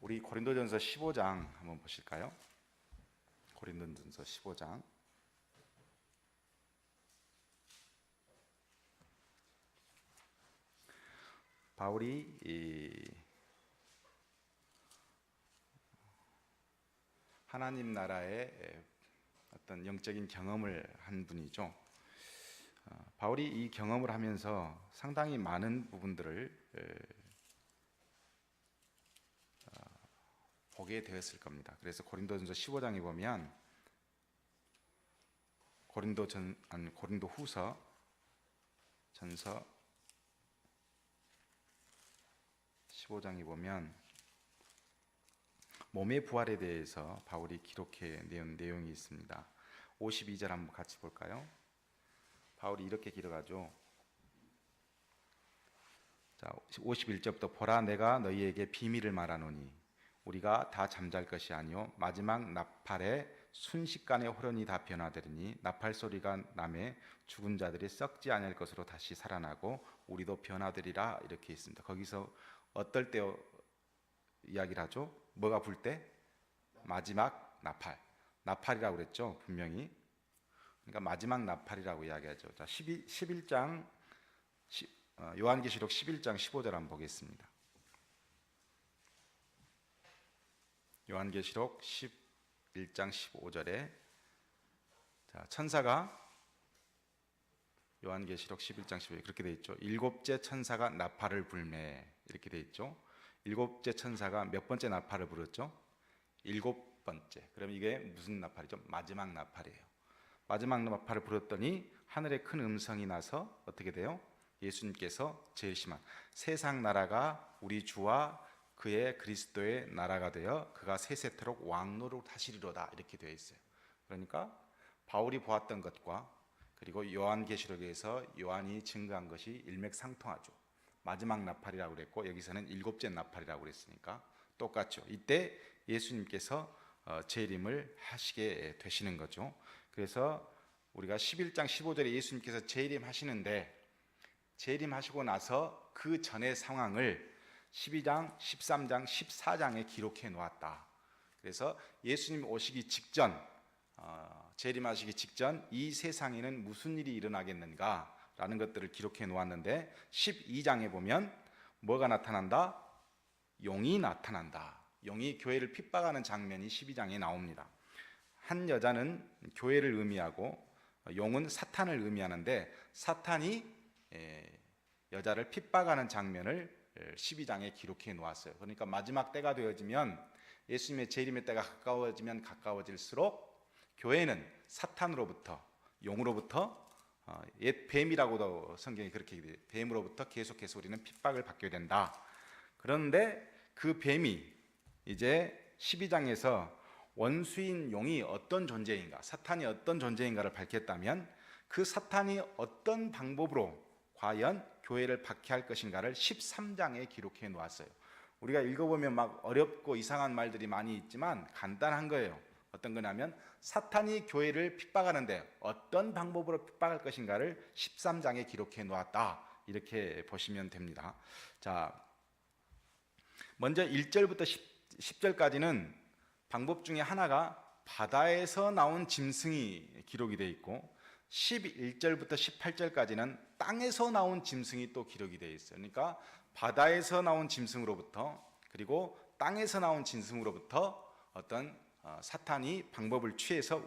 우리 고린도전서 15장 한번 보실까요? 고린도전서 15장. 바울이 하나님 나라의 어떤 영적인 경험을 한 분이죠. 바울이 이 경험을 하면서 상당히 많은 부분들을 보게 되었을 겁니다. 그래서 고린도전서 15장에 보면 고린도후서 전서 15장에 보면 몸의 부활에 대해서 바울이 기록해 낸 내용이 있습니다. 52절 한번 같이 볼까요? 바울이 이렇게 기록하죠. 자, 51절부터 보라 내가 너희에게 비밀을 말하노니 우리가 다 잠잘 것이 아니요 마지막 나팔에 순식간에 호련히 다 변화되리니 나팔 소리가 나매 죽은 자들이 썩지 아니할 것으로 다시 살아나고 우리도 변화되리라 이렇게 있습니다. 거기서 어떨 때 이야기를 하죠? 뭐가 불 때? 마지막 나팔이라고 그랬죠, 분명히. 그러니까 마지막 나팔이라고 이야기하죠. 자, 11장 요한계시록 11장 15절 한번 보겠습니다. 요한계시록 11장 15절에 자, 천사가 요한계시록 11장 15절에 그렇게 되어 있죠. 일곱째 천사가 나팔을 불매 이렇게 되어 있죠. 일곱째 천사가 몇 번째 나팔을 불었죠? 일곱 번째. 그럼 이게 무슨 나팔이죠? 마지막 나팔이에요. 마지막 나팔을 불었더니 하늘에 큰 음성이 나서 어떻게 돼요? 예수님께서 제일 심한 세상 나라가 우리 주와 그의 그리스도의 나라가 되어 그가 세세토록 왕노릇 하시리로다 이렇게 되어 있어요. 그러니까 바울이 보았던 것과 그리고 요한계시록에서 요한이 증거한 것이 일맥상통하죠. 마지막 나팔이라고 그랬고 여기서는 일곱째 나팔이라고 그랬으니까 똑같죠. 이때 예수님께서 재림을 하시게 되시는 거죠. 그래서 우리가 11장 15절에 예수님께서 재림하시는데 재림하시고 나서 그 전의 상황을 12장, 13장, 14장에 기록해 놓았다. 그래서 예수님 오시기 직전, 재림하시기 직전 이 세상에는 무슨 일이 일어나겠는가 라는 것들을 기록해 놓았는데 12장에 보면 뭐가 나타난다? 용이 나타난다. 용이 교회를 핍박하는 장면이 12장에 나옵니다. 한 여자는 교회를 의미하고 용은 사탄을 의미하는데 사탄이 여자를 핍박하는 장면을 12장에 기록해 놓았어요. 그러니까 마지막 때가 되어지면 예수님의 재림의 때가 가까워지면 가까워질수록 교회는 사탄으로부터 용으로부터 옛 뱀이라고도 성경이 그렇게 얘기해요. 뱀으로부터 계속해서 우리는 핍박을 받게 된다. 그런데 그 뱀이 이제 12장에서 원수인 용이 어떤 존재인가, 사탄이 어떤 존재인가를 밝혔다면 그 사탄이 어떤 방법으로 과연 교회를 박해할 것인가를 13장에 기록해 놓았어요. 우리가 읽어보면 막 어렵고 이상한 말들이 많이 있지만 간단한 거예요. 어떤 거냐면 사탄이 교회를 핍박하는데 어떤 방법으로 핍박할 것인가를 13장에 기록해 놓았다. 이렇게 보시면 됩니다. 자, 먼저 1절부터 10절까지는 방법 중에 하나가 바다에서 나온 짐승이 기록이 되어 있고 11절부터 18절까지는 땅에서 나온 짐승이 또 기록이 되어 있어요. 그러니까 바다에서 나온 짐승으로부터 그리고 땅에서 나온 짐승으로부터 어떤 사탄이 방법을 취해서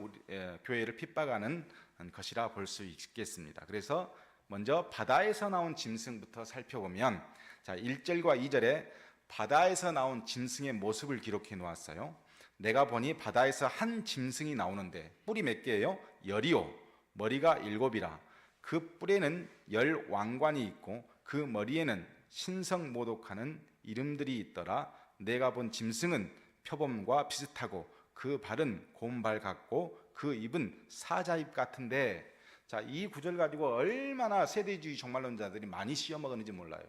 교회를 핍박하는 것이라 볼 수 있겠습니다. 그래서 먼저 바다에서 나온 짐승부터 살펴보면 자, 1절과 2절에 바다에서 나온 짐승의 모습을 기록해 놓았어요. 내가 보니 바다에서 한 짐승이 나오는데 뿔이 몇 개예요? 10이요. 머리가 7이라. 그 뿔에는 10 왕관이 있고 그 머리에는 신성모독하는 이름들이 있더라. 내가 본 짐승은 표범과 비슷하고 그 발은 곰발 같고 그 입은 사자입 같은데 자, 이 구절 가지고 얼마나 세대주의 종말론자들이 많이 씌워먹었는지 몰라요.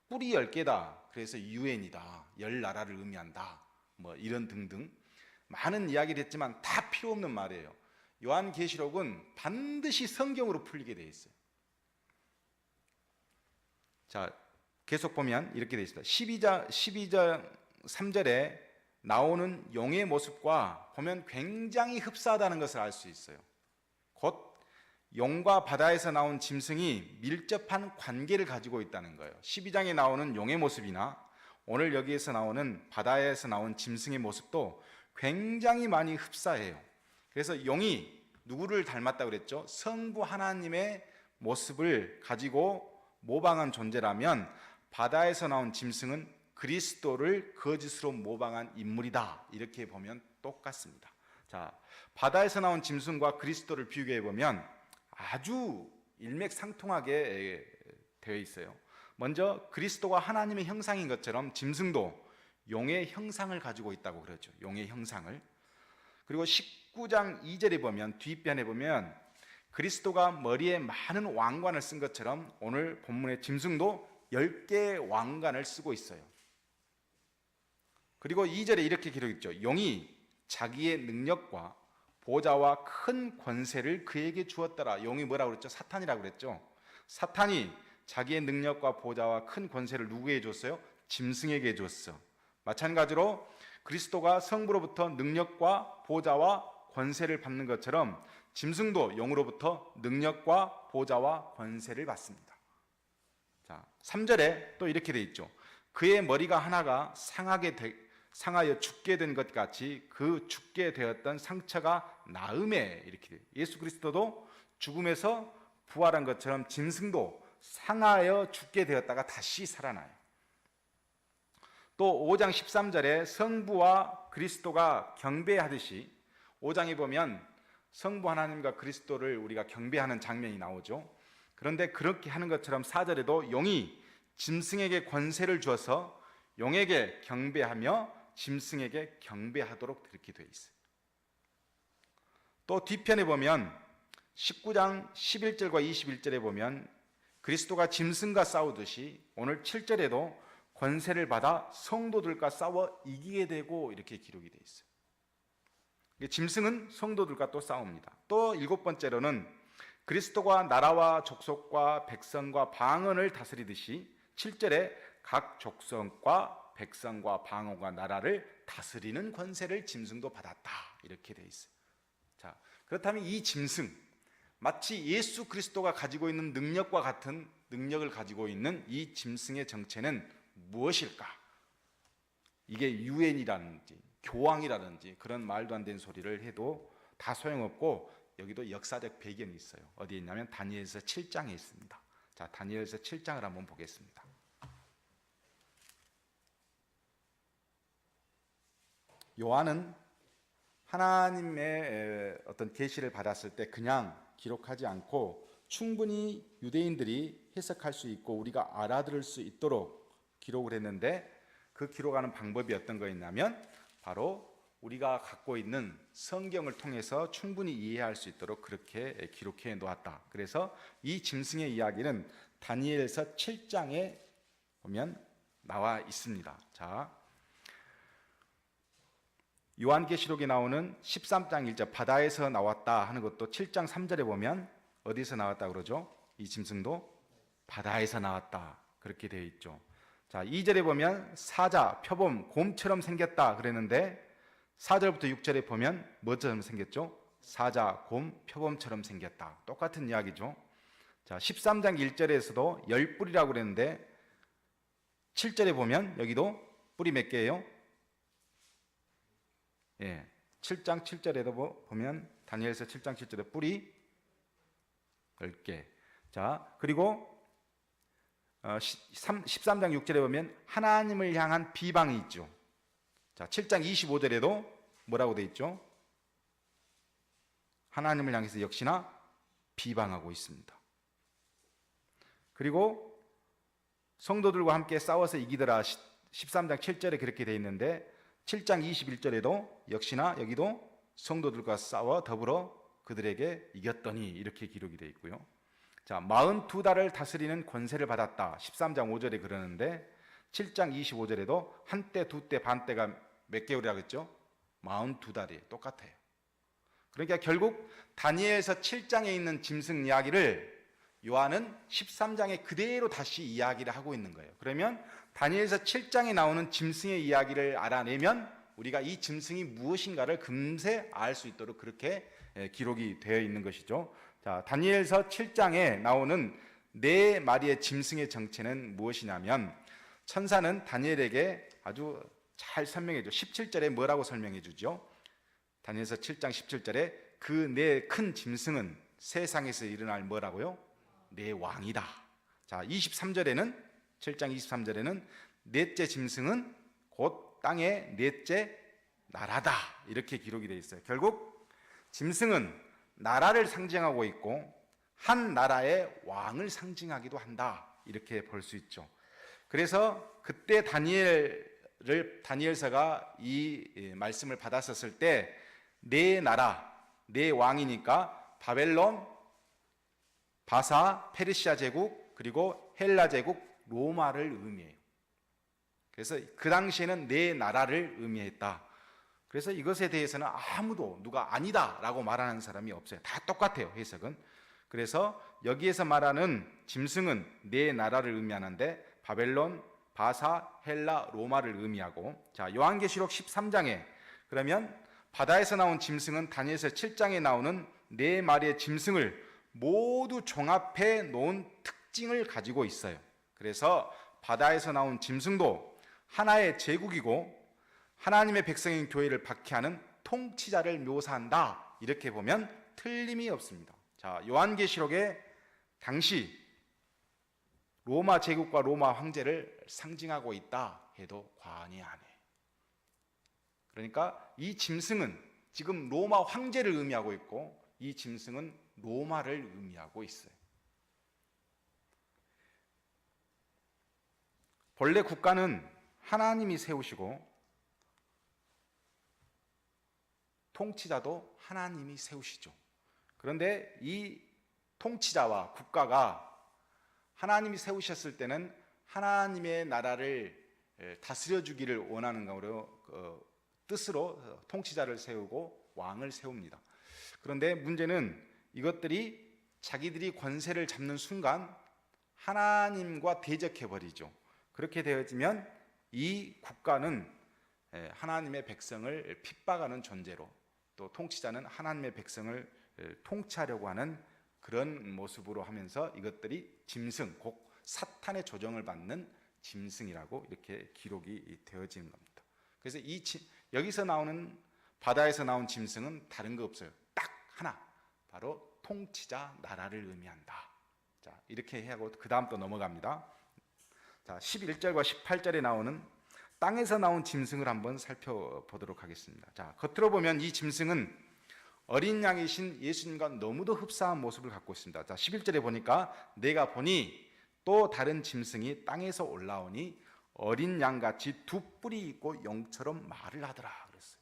뿔이 10개다. 그래서 유엔이다. 10나라를 의미한다. 뭐 이런 등등 많은 이야기를 했지만 다 필요 없는 말이에요. 요한계시록은 반드시 성경으로 풀리게 되어 있어요. 자, 계속 보면 이렇게 되어 있습니다. 12장 3절에 나오는 용의 모습과 보면 굉장히 흡사하다는 것을 알 수 있어요. 곧 용과 바다에서 나온 짐승이 밀접한 관계를 가지고 있다는 거예요. 12장에 나오는 용의 모습이나 오늘 여기에서 나오는 바다에서 나온 짐승의 모습도 굉장히 많이 흡사해요. 그래서 용이 누구를 닮았다고 그랬죠? 성부 하나님의 모습을 가지고 모방한 존재라면 바다에서 나온 짐승은 그리스도를 거짓으로 모방한 인물이다. 이렇게 보면 똑같습니다. 자, 바다에서 나온 짐승과 그리스도를 비교해 보면 아주 일맥상통하게 되어 있어요. 먼저 그리스도가 하나님의 형상인 것처럼 짐승도 용의 형상을 가지고 있다고 그러죠. 용의 형상을. 그리고 19장 2절에 보면, 뒷편에 보면 그리스도가 머리에 많은 왕관을 쓴 것처럼 오늘 본문의 짐승도 10개의 왕관을 쓰고 있어요. 그리고 2절에 이렇게 기록했죠. 용이 자기의 능력과 보좌와 큰 권세를 그에게 주었더라. 용이 뭐라고 그랬죠? 사탄이라고 그랬죠. 사탄이 자기의 능력과 보좌와 큰 권세를 누구에게 줬어요? 짐승에게 줬어. 마찬가지로 그리스도가 성부로부터 능력과 보좌와 권세를 받는 것처럼 짐승도 용으로부터 능력과 보좌와 권세를 받습니다. 자, 3절에 또 이렇게 돼 있죠. 그의 머리가 하나가 상하여 죽게 된 것 같이 그 죽게 되었던 상처가 나음에, 이렇게 돼요. 예수 그리스도도 죽음에서 부활한 것처럼 짐승도 상하여 죽게 되었다가 다시 살아나요. 또 5장 13절에 성부와 그리스도가 경배하듯이 5장에 보면 성부 하나님과 그리스도를 우리가 경배하는 장면이 나오죠. 그런데 그렇게 하는 것처럼 4절에도 용이 짐승에게 권세를 주어서 용에게 경배하며 짐승에게 경배하도록 이렇게 되어 있어요. 또 뒤편에 보면 19장 11절과 21절에 보면 그리스도가 짐승과 싸우듯이 오늘 7절에도 권세를 받아 성도들과 싸워 이기게 되고 이렇게 기록이 되어 있어요. 짐승은 성도들과 또 싸웁니다. 또 7번째로는 그리스도가 나라와 족속과 백성과 방언을 다스리듯이 7절에 각 족속과 백성과 방언과 나라를 다스리는 권세를 짐승도 받았다. 이렇게 되어 있어요. 자, 그렇다면 이 짐승, 마치 예수 그리스도가 가지고 있는 능력과 같은 능력을 가지고 있는 이 짐승의 정체는 무엇일까? 이게 유엔이라든지 교황이라든지 그런 말도 안 되는 소리를 해도 다 소용없고, 여기도 역사적 배경이 있어요. 어디에 있냐면 다니엘서 7장에 있습니다. 자, 다니엘서 7장을 한번 보겠습니다. 요한은 하나님의 어떤 계시를 받았을 때 그냥 기록하지 않고 충분히 유대인들이 해석할 수 있고 우리가 알아들을 수 있도록 기록을 했는데, 그 기록하는 방법이 어떤 거였냐면 바로 우리가 갖고 있는 성경을 통해서 충분히 이해할 수 있도록 그렇게 기록해 놓았다. 그래서 이 짐승의 이야기는 다니엘서 7장에 보면 나와 있습니다. 자, 요한계시록에 나오는 13장 1절 바다에서 나왔다 하는 것도 7장 3절에 보면 어디서 나왔다 그러죠? 이 짐승도 바다에서 나왔다 그렇게 되어 있죠. 자, 2절에 보면 사자, 표범, 곰처럼 생겼다 그랬는데 4절부터 6절에 보면 뭐처럼 생겼죠? 사자, 곰, 표범처럼 생겼다. 똑같은 이야기죠. 자, 13장 1절에서도 열 뿔이라고 그랬는데 7절에 보면 여기도 뿔이 몇 개예요? 예, 7장 7절에도 보면 다니엘서 7장 7절에 뿔이 10개. 자, 그리고 13장 6절에 보면 하나님을 향한 비방이 있죠. 자, 7장 25절에도 뭐라고 돼 있죠? 하나님을 향해서 역시나 비방하고 있습니다. 그리고 성도들과 함께 싸워서 이기더라 13장 7절에 그렇게 돼 있는데 7장 21절에도 역시나 여기도 성도들과 싸워 더불어 그들에게 이겼더니 이렇게 기록이 되어 있고요. 자, 42달을 다스리는 권세를 받았다 13장 5절에 그러는데 7장 25절에도 한때, 두때, 반때가 몇 개월이라고 했죠? 42달이에요. 똑같아요. 그러니까 결국 다니엘서 7장에 있는 짐승 이야기를 요한은 13장에 그대로 다시 이야기를 하고 있는 거예요. 그러면 다니엘서 7장에 나오는 짐승의 이야기를 알아내면 우리가 이 짐승이 무엇인가를 금세 알 수 있도록 그렇게 기록이 되어 있는 것이죠. 자, 다니엘서 7장에 나오는 네 마리의 짐승의 정체는 무엇이냐면, 천사는 다니엘에게 아주 잘 설명해 줘. 17절에 뭐라고 설명해 주죠? 다니엘서 7장 17절에 그 네 큰 짐승은 세상에서 일어날 뭐라고요? 네 왕이다. 자, 23절에는 7장 23절에는 넷째 짐승은 곧 땅의 넷째 나라다. 이렇게 기록이 되어 있어요. 결국 짐승은 나라를 상징하고 있고 한 나라의 왕을 상징하기도 한다. 이렇게 볼 수 있죠. 그래서 그때 다니엘서가 이 말씀을 받았었을 때 네 나라, 네 왕이니까 바벨론, 바사, 페르시아 제국, 그리고 헬라 제국, 로마를 의미해요. 그래서 그 당시에는 네 나라를 의미했다. 그래서 이것에 대해서는 아무도 누가 아니다라고 말하는 사람이 없어요. 다 똑같아요, 해석은. 그래서 여기에서 말하는 짐승은 네 나라를 의미하는데 바벨론, 바사, 헬라, 로마를 의미하고, 자, 요한계시록 13장에 그러면 바다에서 나온 짐승은 다니엘서 7장에 나오는 네 마리의 짐승을 모두 종합해 놓은 특징을 가지고 있어요. 그래서 바다에서 나온 짐승도 하나의 제국이고 하나님의 백성인 교회를 박해하는 통치자를 묘사한다. 이렇게 보면 틀림이 없습니다. 자, 요한계시록에 당시 로마 제국과 로마 황제를 상징하고 있다 해도 과언이 아니에요. 그러니까 이 짐승은 지금 로마 황제를 의미하고 있고 이 짐승은 로마를 의미하고 있어요. 본래 국가는 하나님이 세우시고 통치자도 하나님이 세우시죠. 그런데 이 통치자와 국가가 하나님이 세우셨을 때는 하나님의 나라를 다스려 주기를 원하는 뜻으로 통치자를 세우고 왕을 세웁니다. 그런데 문제는 이것들이 자기들이 권세를 잡는 순간 하나님과 대적해 버리죠. 그렇게 되어지면 이 국가는 하나님의 백성을 핍박하는 존재로, 또 통치자는 하나님의 백성을 통치하려고 하는 그런 모습으로 하면서 이것들이 짐승, 곧 사탄의 조정을 받는 짐승이라고 이렇게 기록이 되어지는 겁니다. 그래서 여기서 나오는 바다에서 나온 짐승은 다른 거 없어요. 딱 하나, 바로 통치자 나라를 의미한다. 자, 이렇게 하고 그 다음 또 넘어갑니다. 자, 11절과 18절에 나오는 땅에서 나온 짐승을 한번 살펴보도록 하겠습니다. 자, 겉으로 보면 이 짐승은 어린 양이신 예수님과 너무도 흡사한 모습을 갖고 있습니다. 자, 11절에 보니까 내가 보니 또 다른 짐승이 땅에서 올라오니 어린 양같이 두 뿔이 있고 용처럼 말을 하더라 그랬어요.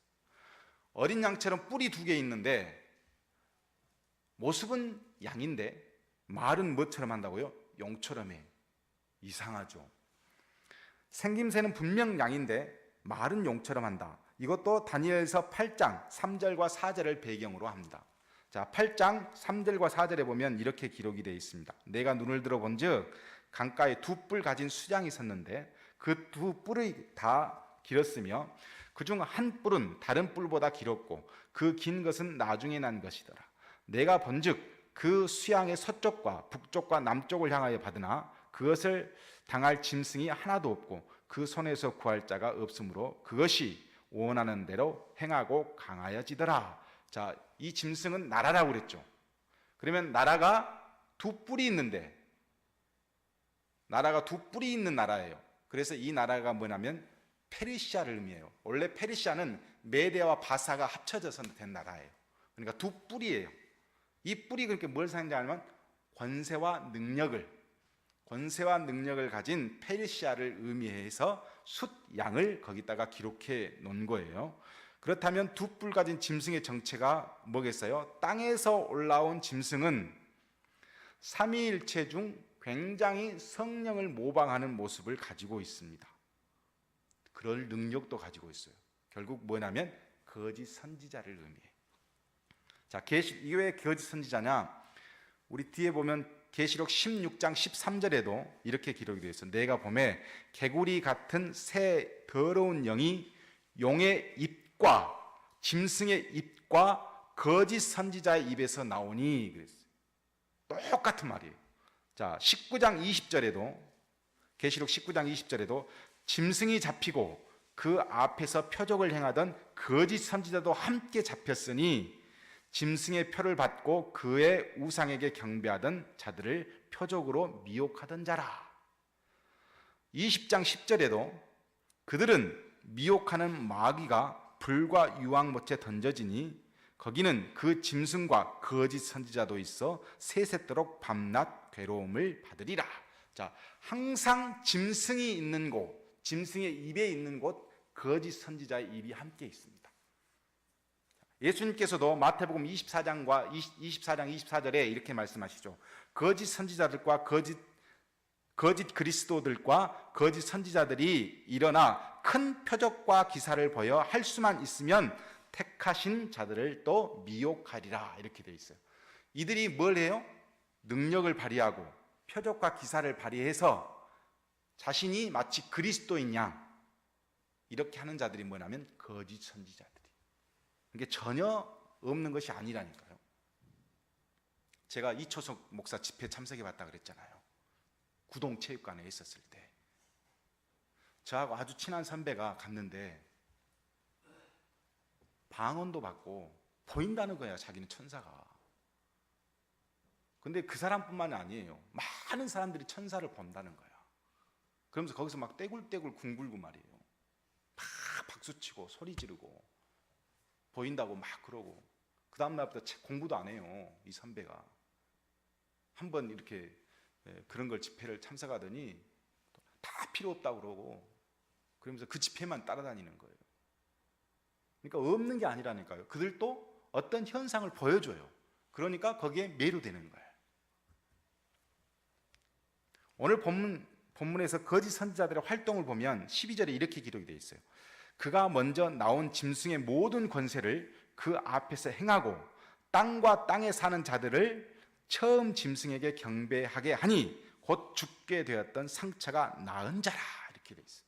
어린 양처럼 뿔이 두 개 있는데 모습은 양인데 말은 뭐처럼 한다고요? 용처럼 해. 이상하죠. 생김새는 분명 양인데 말은 용처럼 한다. 이것도 다니엘서 8장 3절과 4절을 배경으로 합니다. 자, 8장 3절과 4절에 보면 이렇게 기록이 되어 있습니다. 내가 눈을 들어 본즉 강가에 두 뿔 가진 수장이 섰는데 그 두 뿔이 다 길었으며 그중 한 뿔은 다른 뿔보다 길었고 그 긴 것은 나중에 난 것이더라. 내가 본즉 그 수양의 서쪽과 북쪽과 남쪽을 향하여 받으나 그것을 당할 짐승이 하나도 없고 그 손에서 구할 자가 없으므로 그것이 원하는 대로 행하고 강하여지더라. 자, 이 짐승은 나라라고 그랬죠. 그러면 나라가 두 뿔이 있는데, 나라가 두 뿔이 있는 나라예요. 그래서 이 나라가 뭐냐면 페르시아를 의미해요. 원래 페르시아는 메대와 바사가 합쳐져서 된 나라예요. 그러니까 두 뿔이에요. 이 뿔이 그렇게 뭘 상징하냐면 권세와 능력을 가진 페르시아를 의미해서 숫양을 거기다가 기록해 놓은 거예요. 그렇다면 두 뿔 가진 짐승의 정체가 뭐겠어요? 땅에서 올라온 짐승은 삼위일체 중 굉장히 성령을 모방하는 모습을 가지고 있습니다. 그럴 능력도 가지고 있어요. 결국 뭐냐면 거짓 선지자를 의미해요. 자, 이게 왜 거짓 선지자냐? 우리 뒤에 보면 계시록 16장 13절에도 이렇게 기록이 되어 있어요. 내가 보매 개구리 같은 새 더러운 영이 용의 입과 짐승의 입과 거짓 선지자의 입에서 나오니 그랬어요. 똑같은 말이에요. 자, 19장 20절에도 계시록 19장 20절에도 짐승이 잡히고 그 앞에서 표적을 행하던 거짓 선지자도 함께 잡혔으니 짐승의 표를 받고 그의 우상에게 경배하던 자들을 표적으로 미혹하던 자라. 20장 10절에도 그들은 미혹하는 마귀가 불과 유황못에 던져지니 거기는 그 짐승과 거짓 선지자도 있어 세세토록 밤낮 괴로움을 받으리라. 자, 항상 짐승이 있는 곳, 짐승의 입에 있는 곳, 거짓 선지자의 입이 함께 있습니다. 예수님께서도 마태복음 24장 24절에 이렇게 말씀하시죠. 거짓 선지자들과 거짓 그리스도들과 거짓 선지자들이 일어나 큰 표적과 기사를 보여 할 수만 있으면 택하신 자들을 또 미혹하리라. 이렇게 되어 있어요. 이들이 뭘 해요? 능력을 발휘하고 표적과 기사를 발휘해서 자신이 마치 그리스도인 양 이렇게 하는 자들이 뭐냐면 거짓 선지자들이. 이게 전혀 없는 것이 아니라니까요. 제가 이초석 목사 집회 참석해 봤다 그랬잖아요. 구동체육관에 있었을 때 저하고 아주 친한 선배가 갔는데 방언도 받고 보인다는 거야. 자기는 천사가. 근데 그 사람뿐만 아니에요. 많은 사람들이 천사를 본다는 거야. 그러면서 거기서 막 떼굴떼굴 궁굴고 말이에요. 막 박수치고 소리 지르고 보인다고 막 그러고 그 다음날부터 공부도 안 해요. 이 선배가 한번 이렇게 그런 걸 집회를 참석하더니 다 필요 없다고 그러고 그러면서 그 집회만 따라다니는 거예요. 그러니까 없는 게 아니라니까요. 그들도 어떤 현상을 보여줘요. 그러니까 거기에 매료되는 거예요. 오늘 본문에서 거짓 선지자들의 활동을 보면 12절에 이렇게 기록이 되어 있어요. 그가 먼저 나온 짐승의 모든 권세를 그 앞에서 행하고 땅과 땅에 사는 자들을 처음 짐승에게 경배하게 하니 곧 죽게 되었던 상처가 나은 자라. 이렇게 되어 있어요.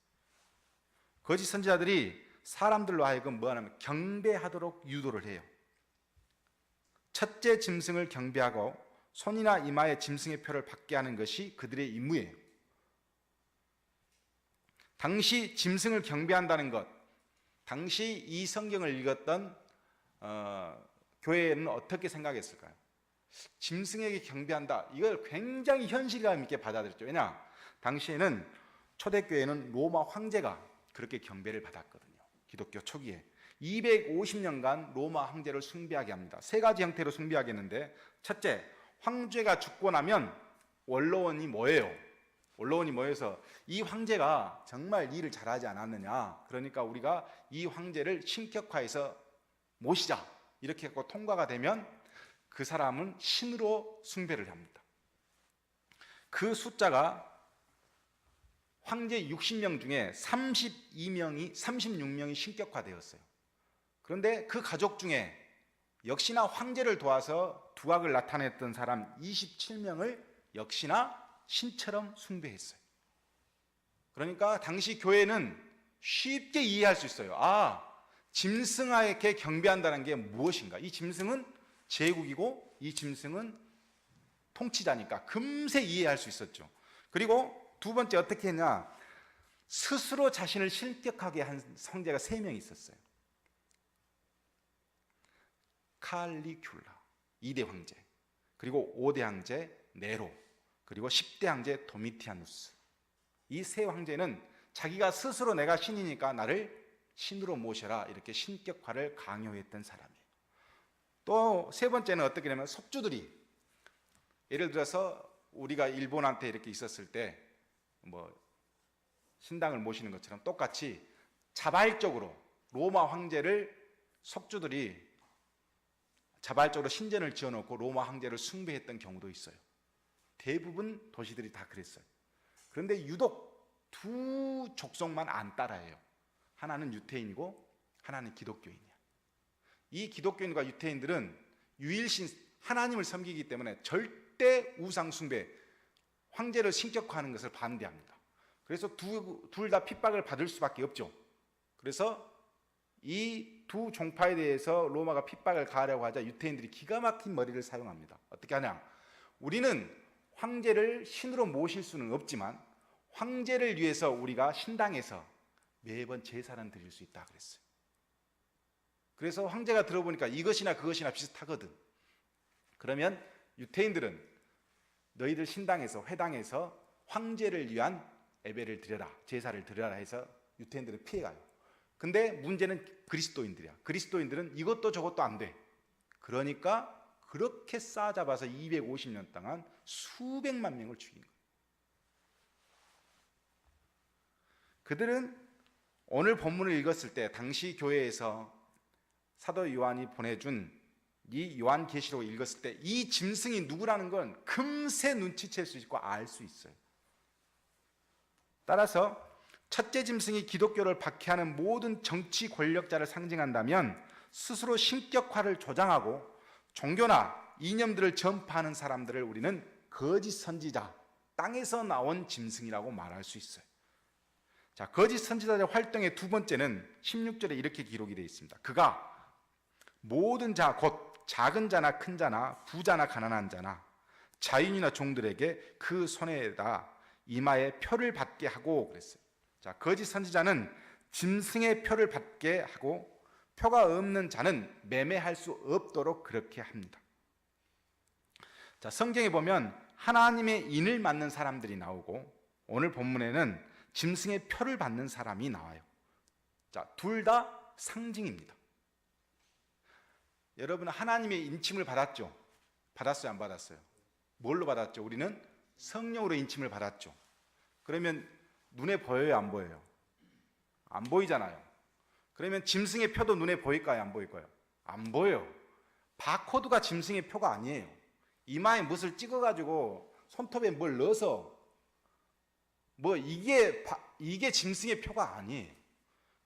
거짓 선지자들이 사람들로 하여금 뭐하냐면 경배하도록 유도를 해요. 첫째 짐승을 경배하고 손이나 이마에 짐승의 표를 받게 하는 것이 그들의 임무예요. 당시 짐승을 경배한다는 것, 당시 이 성경을 읽었던 교회는 어떻게 생각했을까요? 짐승에게 경배한다. 이걸 굉장히 현실감 있게 받아들였죠. 왜냐? 당시에는 초대교회는 로마 황제가 그렇게 경배를 받았거든요. 기독교 초기에 250년간 로마 황제를 숭배하게 합니다. 세 가지 형태로 숭배하게 했는데, 첫째, 황제가 죽고 나면 원로원이 모여요. 원로원이 모여서 이 황제가 정말 일을 잘하지 않았느냐, 그러니까 우리가 이 황제를 신격화해서 모시자, 이렇게 하고 통과가 되면 그 사람은 신으로 숭배를 합니다. 그 숫자가 황제 60명 중에 36명이 신격화되었어요. 그런데 그 가족 중에 역시나 황제를 도와서 두각을 나타냈던 사람 27명을 역시나 신처럼 숭배했어요. 그러니까 당시 교회는 쉽게 이해할 수 있어요. 아, 짐승에게 경배한다는 게 무엇인가? 이 짐승은 제국이고 이 짐승은 통치자니까 금세 이해할 수 있었죠. 그리고 두 번째 어떻게 했냐? 스스로 자신을 신격하게 한 황제가 3명 있었어요. 칼리큘라 2대 황제, 그리고 5대 황제 네로, 그리고 10대 황제 도미티아누스. 이 세 황제는 자기가 스스로 내가 신이니까 나를 신으로 모셔라, 이렇게 신격화를 강요했던 사람이에요. 또 세 번째는 어떻게 되냐면 속주들이, 예를 들어서 우리가 일본한테 이렇게 있었을 때 뭐 신당을 모시는 것처럼 똑같이 자발적으로 로마 황제를 속주들이 자발적으로 신전을 지어놓고 로마 황제를 숭배했던 경우도 있어요. 대부분 도시들이 다 그랬어요. 그런데 유독 두 족속만 안 따라해요. 하나는 유태인이고 하나는 기독교인이야. 이 기독교인과 유태인들은 유일신 하나님을 섬기기 때문에 절대 우상 숭배, 황제를 신격화하는 것을 반대합니다. 그래서 둘 다 핍박을 받을 수밖에 없죠. 그래서 이 두 종파에 대해서 로마가 핍박을 가하려고 하자 유태인들이 기가 막힌 머리를 사용합니다. 어떻게 하냐? 우리는 황제를 신으로 모실 수는 없지만 황제를 위해서 우리가 신당에서 매번 제사는 드릴 수 있다 그랬어요. 그래서 황제가 들어보니까 이것이나 그것이나 비슷하거든. 그러면 유태인들은 너희들 신당에서 회당에서 황제를 위한 예배를 드려라, 제사를 드려라 해서 유태인들은 피해가요. 근데 문제는 그리스도인들이야. 그리스도인들은 이것도 저것도 안 돼. 그러니까 그렇게 싸잡아서 250년 동안 수백만 명을 죽인 거예요. 그들은 오늘 본문을 읽었을 때 당시 교회에서 사도 요한이 보내준 이 요한계시록을 읽었을 때 이 짐승이 누구라는 건 금세 눈치챌 수 있고 알 수 있어요. 따라서 첫째 짐승이 기독교를 박해하는 모든 정치 권력자를 상징한다면 스스로 신격화를 조장하고 종교나 이념들을 전파하는 사람들을 우리는 거짓 선지자, 땅에서 나온 짐승이라고 말할 수 있어요. 자, 거짓 선지자의 활동의 두 번째는 16절에 이렇게 기록이 되어 있습니다. 그가 모든 자, 곧 작은 자나 큰 자나 부자나 가난한 자나 자유인이나 종들에게 그 손에다 이마에 표를 받게 하고 그랬어요. 자, 거짓 선지자는 짐승의 표를 받게 하고 표가 없는 자는 매매할 수 없도록 그렇게 합니다. 자, 성경에 보면 하나님의 인을 맞는 사람들이 나오고 오늘 본문에는 짐승의 표를 받는 사람이 나와요. 자, 둘 다 상징입니다. 여러분 하나님의 인침을 받았죠? 받았어요, 안 받았어요? 뭘로 받았죠? 우리는 성령으로 인침을 받았죠. 그러면 눈에 보여요, 안 보여요? 안 보이잖아요. 그러면 짐승의 표도 눈에 보일까요, 안 보일까요? 안 보여요. 바코드가 짐승의 표가 아니에요. 이마에 무엇을 찍어가지고 손톱에 뭘 넣어서 이게 짐승의 표가 아니에요.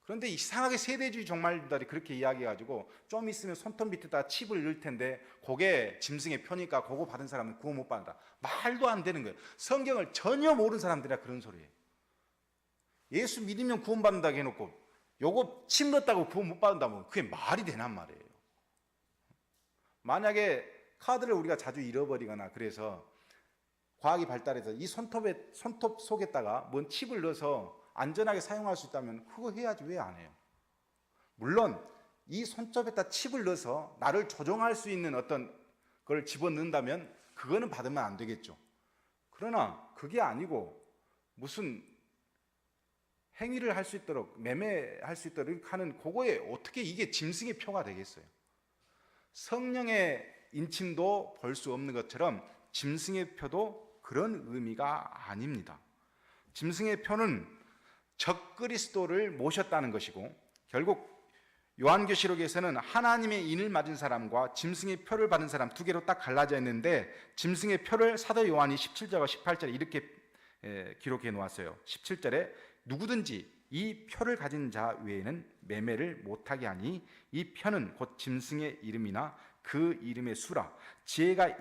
그런데 이상하게 세대주의 종말들이 그렇게 이야기해가지고 좀 있으면 손톱 밑에다 칩을 넣을 텐데 그게 짐승의 표니까 그거 받은 사람은 구원 못 받는다. 말도 안 되는 거예요. 성경을 전혀 모르는 사람들이라 그런 소리예요. 예수 믿으면 구원 받는다고 해놓고 요거 침 넣었다고 구원 못 받는다면 그게 말이 되란 말이에요. 만약에 카드를 우리가 자주 잃어버리거나 그래서 과학이 발달해서 이 손톱 속에다가 뭔 칩을 넣어서 안전하게 사용할 수 있다면 그거 해야지 왜 안 해요? 물론 이 손톱에다 칩을 넣어서 나를 조종할 수 있는 어떤 걸 집어넣는다면 그거는 받으면 안 되겠죠. 그러나 그게 아니고 무슨 행위를 할 수 있도록 매매할 수 있도록 하는 그거에 어떻게 이게 짐승의 표가 되겠어요? 성령의 인침도 볼 수 없는 것처럼 짐승의 표도 그런 의미가 아닙니다. 짐승의 표는 적그리스도를 모셨다는 것이고 결국 요한계시록에서는 하나님의 인을 맞은 사람과 짐승의 표를 받은 사람 두 개로 딱 갈라져 있는데 짐승의 표를 사도 요한이 17절과 18절에 이렇게 기록해 놓았어요. 17절에 누구든지 이 표를 가진 자 외에는 매매를 못하게 하니 이 표는 곧 짐승의 이름이나 그 이름의 수라. 지혜가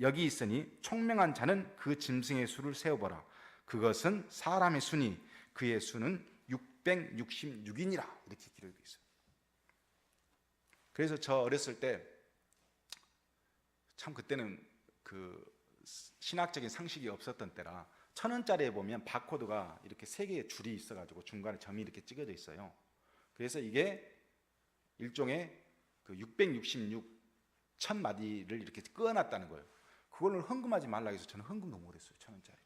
여기 있으니 총명한 자는 그 짐승의 수를 세어보라. 그것은 사람의 수니 그의 수는 666이니라. 이렇게 기록되어 있어요. 그래서 저 어렸을 때 참 그때는 그 신학적인 상식이 없었던 때라 1,000원짜리에 보면 바코드가 이렇게 3개의 줄이 있어가지고 중간에 점이 이렇게 찍어져 있어요. 그래서 이게 일종의 그 666 1000마디를 이렇게 끄어놨다는 거예요. 그걸 헌금하지 말라 해서 저는 헌금도 못했어요. 1,000원짜리.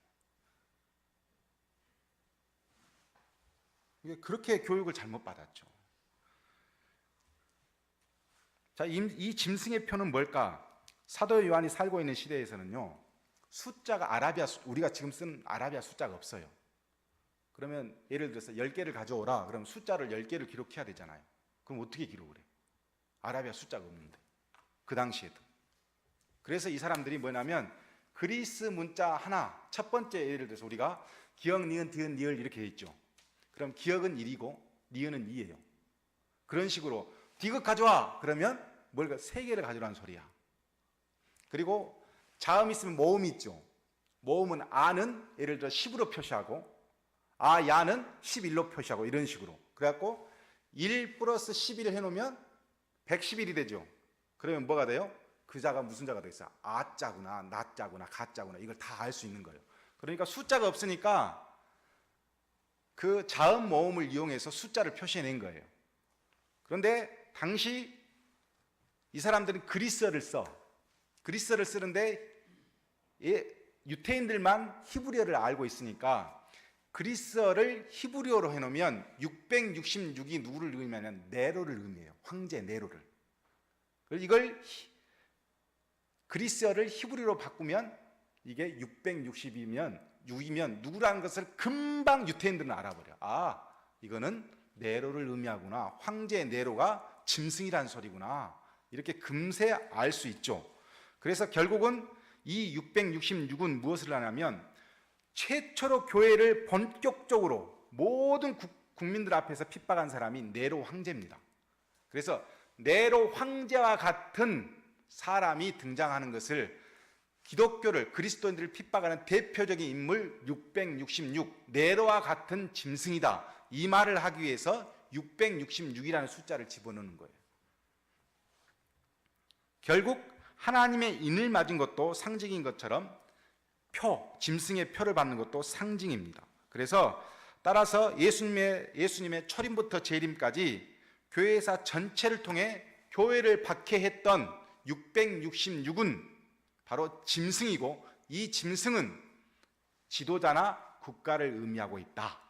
그렇게 교육을 잘못 받았죠. 자, 이 짐승의 표는 뭘까? 사도 요한이 살고 있는 시대에서는요, 숫자가 우리가 지금 쓴 아라비아 숫자가 없어요. 그러면 예를 들어서 10개를 가져오라. 그럼 숫자를 10개를 기록해야 되잖아요. 그럼 어떻게 기록을 해? 아라비아 숫자가 없는데. 그 당시에도. 그래서 이 사람들이 뭐냐면 그리스 문자 하나, 첫 번째 예를 들어서 우리가 기역, 니은, 디귿, 리을 이렇게 돼 있죠. 그럼 기역은 1이고 니은은 2예요. 그런 식으로 디귿 가져와. 그러면 뭘 3개를 가져오라는 소리야. 그리고 자음 있으면 모음이 있죠. 모음은 아는 예를 들어 10으로 표시하고 야는 11로 표시하고 이런 식으로. 그래갖고 1 플러스 11을 해놓으면 111이 되죠. 그러면 뭐가 돼요? 그 자가 무슨 자가 되겠어요? 아자구나, 나자구나, 가자구나, 이걸 다 알 수 있는 거예요. 그러니까 숫자가 없으니까 그 자음 모음을 이용해서 숫자를 표시해낸 거예요. 그런데 당시 이 사람들은 그리스어를 쓰는데 유태인들만 히브리어를 알고 있으니까 그리스어를 히브리어로 해놓으면 666이 누구를 의미하냐면 네로를 의미해요. 황제 네로를. 이걸 그리스어를 히브리어로 바꾸면 이게 660이면 6이면 누구라는 것을 금방 유태인들은 알아버려. 아, 이거는 네로를 의미하구나. 황제 네로가 짐승이란 소리구나. 이렇게 금세 알 수 있죠. 그래서 결국은 이 666은 무엇을 하냐면 최초로 교회를 본격적으로 모든 국민들 앞에서 핍박한 사람이 네로 황제입니다. 그래서 네로 황제와 같은 사람이 등장하는 것을 기독교를 그리스도인들을 핍박하는 대표적인 인물 666 네로와 같은 짐승이다. 이 말을 하기 위해서 666이라는 숫자를 집어넣는 거예요. 결국 하나님의 인을 맞은 것도 상징인 것처럼 짐승의 표를 받는 것도 상징입니다. 그래서 따라서 예수님의 초림부터 재림까지 교회사 전체를 통해 교회를 박해했던 666은 바로 짐승이고 이 짐승은 지도자나 국가를 의미하고 있다.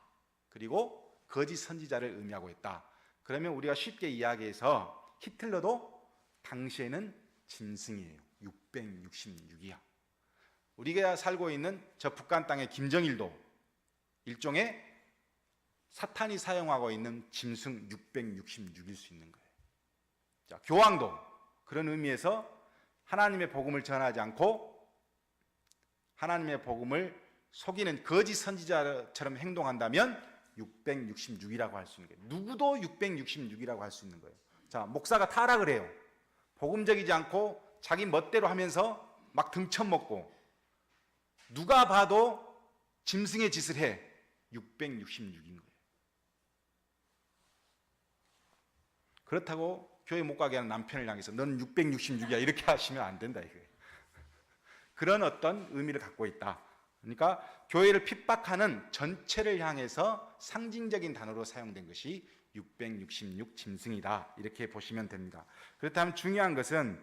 그리고 거짓 선지자를 의미하고 있다. 그러면 우리가 쉽게 이야기해서 히틀러도 당시에는 짐승이에요. 666이야. 우리가 살고 있는 저 북한 땅의 김정일도 일종의 사탄이 사용하고 있는 짐승 666일 수 있는 거예요. 자, 교황도 그런 의미에서 하나님의 복음을 전하지 않고 하나님의 복음을 속이는 거짓 선지자처럼 행동한다면 666이라고 할 수 있는 거예요. 누구도 666이라고 할 수 있는 거예요. 자, 목사가 타락을 해요. 복음적이지 않고 자기 멋대로 하면서 막 등쳐먹고 누가 봐도 짐승의 짓을 해. 666인 거예요. 그렇다고 교회 못 가게 하는 남편을 향해서 넌 666이야 이렇게 하시면 안 된다 이거예요. 그런 어떤 의미를 갖고 있다. 그러니까 교회를 핍박하는 전체를 향해서 상징적인 단어로 사용된 것이 666 짐승이다 이렇게 보시면 됩니다. 그렇다면 중요한 것은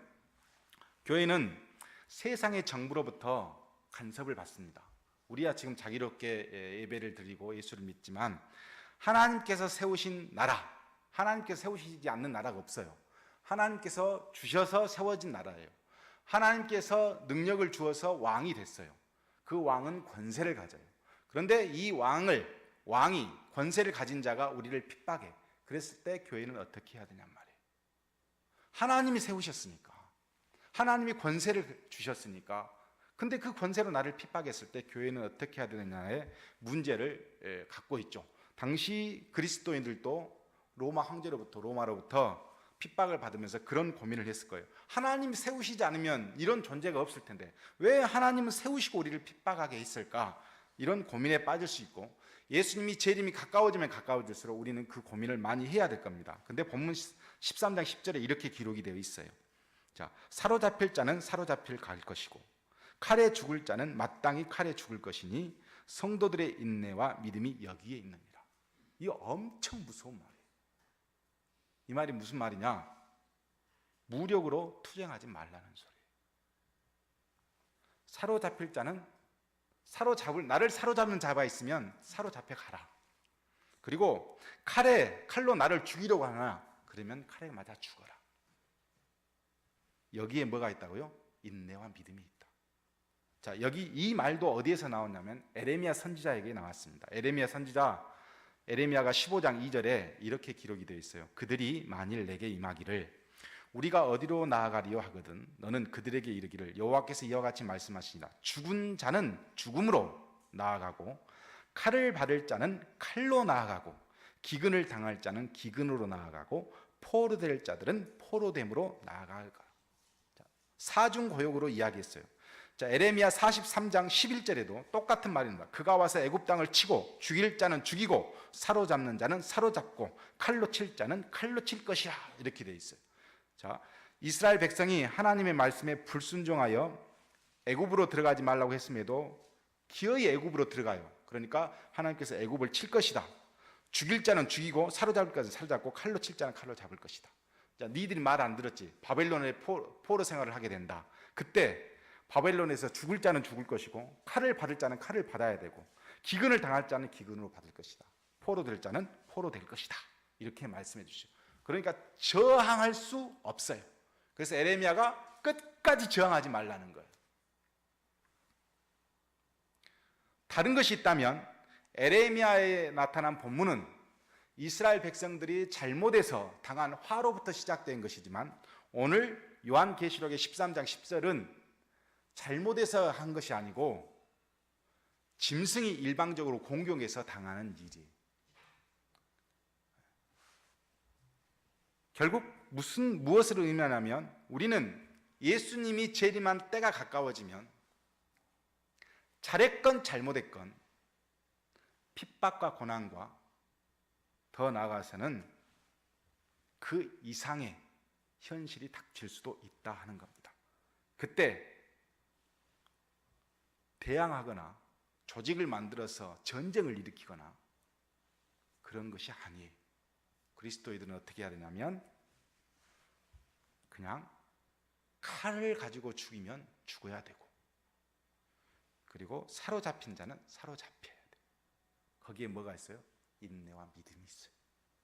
교회는 세상의 정부로부터 간섭을 받습니다. 우리야 지금 자기롭게 예배를 드리고 예수를 믿지만 하나님께서 세우신 나라, 하나님께서 세우시지 않는 나라가 없어요. 하나님께서 주셔서 세워진 나라예요. 하나님께서 능력을 주어서 왕이 됐어요. 그 왕은 권세를 가져요. 그런데 이 왕이 권세를 가진 자가 우리를 핍박해. 그랬을 때 교회는 어떻게 해야 되냔 말이에요. 하나님이 세우셨으니까, 하나님이 권세를 주셨으니까, 근데 그 권세로 나를 핍박했을 때 교회는 어떻게 해야 되느냐의 문제를 갖고 있죠. 당시 그리스도인들도 로마로부터 핍박을 받으면서 그런 고민을 했을 거예요. 하나님이 세우시지 않으면 이런 존재가 없을 텐데 왜 하나님은 세우시고 우리를 핍박하게 했을까? 이런 고민에 빠질 수 있고 예수님이 재림이 가까워지면 가까워질수록 우리는 그 고민을 많이 해야 될 겁니다. 근데 본문 13장 10절에 이렇게 기록이 되어 있어요. 자, 사로잡힐 자는 사로잡힐 갈 것이고 칼에 죽을 자는 마땅히 칼에 죽을 것이니 성도들의 인내와 믿음이 여기에 있느니라. 이거 엄청 무서운 말이에요. 이 말이 무슨 말이냐? 무력으로 투쟁하지 말라는 소리예요. 사로잡힐 자는 나를 사로잡는 자가 있으면 사로잡혀 가라. 그리고 칼로 나를 죽이려고 하나? 그러면 칼에 맞아 죽어라. 여기에 뭐가 있다고요? 인내와 믿음이 있다. 자, 여기 이 말도 어디에서 나왔냐면 에레미야 선지자에게 나왔습니다. 에레미야가 15장 2절에 이렇게 기록이 되어 있어요. 그들이 만일 내게 임하기를 우리가 어디로 나아가리요 하거든 너는 그들에게 이르기를 여호와께서 이와 같이 말씀하시니라. 죽은 자는 죽음으로 나아가고 칼을 받을 자는 칼로 나아가고 기근을 당할 자는 기근으로 나아가고 포로될 자들은 포로됨으로 나아갈까. 사중고욕으로 이야기했어요. 자, 에레미야 43장 11절에도 똑같은 말입니다. 그가 와서 애굽 땅을 치고 죽일 자는 죽이고 사로잡는 자는 사로잡고 칼로 칠 자는 칼로 칠 것이라, 이렇게 되어 있어요. 자, 이스라엘 백성이 하나님의 말씀에 불순종하여 애굽으로 들어가지 말라고 했음에도 기어이 애굽으로 들어가요. 그러니까 하나님께서 애굽을 칠 것이다. 죽일 자는 죽이고 사로잡을 자는 사로잡고 칼로 칠 자는 칼로 잡을 것이다. 자, 니들이 말 안 들었지. 바벨론의 포로 생활을 하게 된다. 그때 바벨론에서 죽을 자는 죽을 것이고 칼을 받을 자는 칼을 받아야 되고 기근을 당할 자는 기근으로 받을 것이다. 포로 될 자는 포로 될 것이다. 이렇게 말씀해 주시죠. 그러니까 저항할 수 없어요. 그래서 에레미야가 끝까지 저항하지 말라는 거예요. 다른 것이 있다면 에레미야에 나타난 본문은 이스라엘 백성들이 잘못해서 당한 화로부터 시작된 것이지만 오늘 요한계시록의 13장 10절은 잘못해서 한 것이 아니고 짐승이 일방적으로 공격해서 당하는 일이에요. 결국 무엇을 의미하냐면 우리는 예수님이 재림한 때가 가까워지면 잘했건 잘못했건 핍박과 고난과 더 나아가서는 그 이상의 현실이 닥칠 수도 있다 하는 겁니다. 그때 대항하거나 조직을 만들어서 전쟁을 일으키거나 그런 것이 아니에요. 그리스도인들은 어떻게 해야 되냐면 그냥 칼을 가지고 죽이면 죽어야 되고 그리고 사로잡힌 자는 사로잡혀야 돼요. 거기에 뭐가 있어요? 인내와 믿음이 있어요.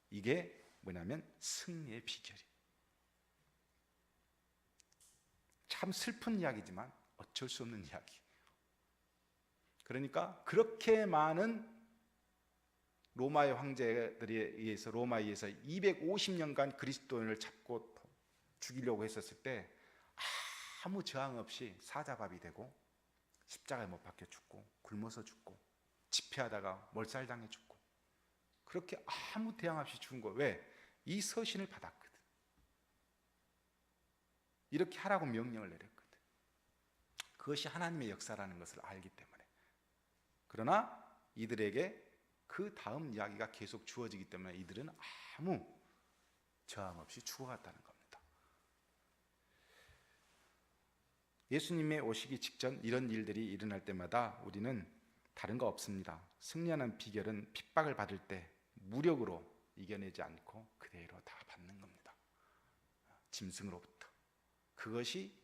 이게 뭐냐면 승리의 비결이에요. 참 슬픈 이야기지만 어쩔 수 없는 이야기. 그러니까 그렇게 많은 로마의 황제들에 의해서 로마에 의해서 250년간 그리스도인을 잡고 죽이려고 했었을 때 아무 저항 없이 사자밥이 되고 십자가에 못 박혀 죽고 굶어서 죽고 집회하다가 몰살당해 죽고 그렇게 아무 대항 없이 죽은 거예요. 왜? 이 서신을 받았거든. 이렇게 하라고 명령을 내렸거든. 그것이 하나님의 역사라는 것을 알기 때문에. 그러나 이들에게 그 다음 이야기가 계속 주어지기 때문에 이들은 아무 저항 없이 죽어갔다는 겁니다. 예수님의 오시기 직전 이런 일들이 일어날 때마다 우리는 다른 거 없습니다. 승리하는 비결은 핍박을 받을 때 무력으로 이겨내지 않고 그대로 다 받는 겁니다. 짐승으로부터. 그것이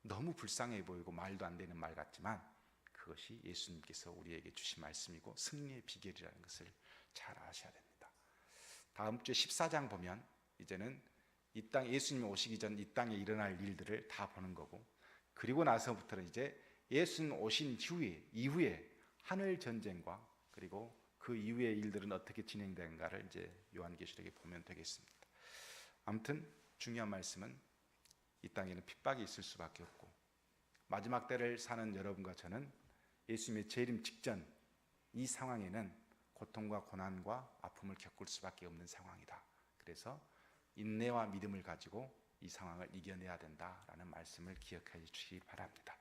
너무 불쌍해 보이고 말도 안 되는 말 같지만 그것이 예수님께서 우리에게 주신 말씀이고 승리의 비결이라는 것을 잘 아셔야 됩니다. 다음 주에 14장 보면 이제는 이 땅 예수님이 오시기 전 이 땅에 일어날 일들을 다 보는 거고 그리고 나서부터는 이제 예수님 오신 이후에 하늘 전쟁과 그리고 그 이후의 일들은 어떻게 진행되는가를 이제 요한계시록에 보면 되겠습니다. 아무튼 중요한 말씀은 이 땅에는 핍박이 있을 수밖에 없고 마지막 때를 사는 여러분과 저는 예수님의 재림 직전 이 상황에는 고통과 고난과 아픔을 겪을 수밖에 없는 상황이다. 그래서 인내와 믿음을 가지고 이 상황을 이겨내야 된다라는 말씀을 기억해 주시기 바랍니다.